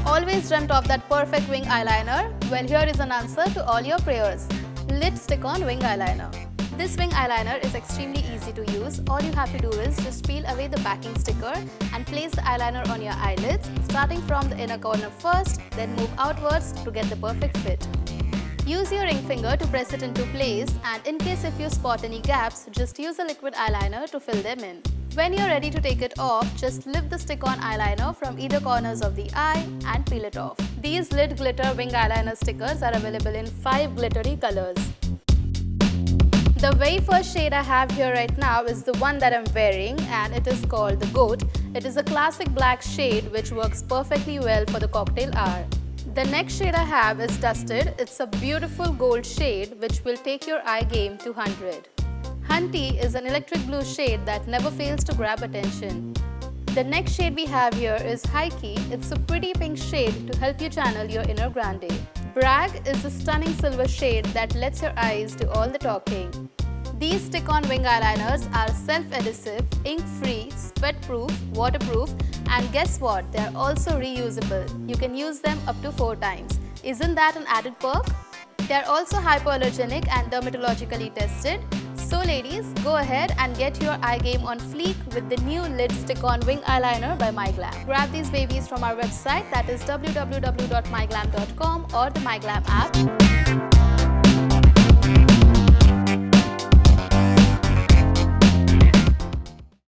Always dreamt of that perfect wing eyeliner? Well, here is an answer to all your prayers. Lid Stick-on Wing Eyeliner. This wing eyeliner is extremely easy to use. All you have to do is just peel away the backing sticker and place the eyeliner on your eyelids, starting from the inner corner first, then move outwards to get the perfect fit. Use your ring finger to press it into place, and in case if you spot any gaps, just use a liquid eyeliner to fill them in. When you're ready to take it off, just lift the stick-on eyeliner from either corners of the eye and peel it off. These lid glitter wing eyeliner stickers are available in 5 glittery colors. The very first shade I have here right now is the one that I'm wearing, and it is called the Goat. It is a classic black shade which works perfectly well for the cocktail hour. The next shade I have is Dusted. It's a beautiful gold shade which will take your eye game to 100. Hunty is an electric blue shade that never fails to grab attention. The next shade we have here is High Key. It's a pretty pink shade to help you channel your inner grande. Brag is a stunning silver shade that lets your eyes do all the talking. These stick-on wing eyeliners are self-adhesive, ink-free, sweat-proof, waterproof, and guess what? They are also reusable. You can use them up to 4 times. Isn't that an added perk? They are also hypoallergenic and dermatologically tested. So ladies, go ahead and get your eye game on fleek with the new lid stick-on wing eyeliner by MyGlamm. Grab these babies from our website, that is www.myglamm.com, or the MyGlamm app.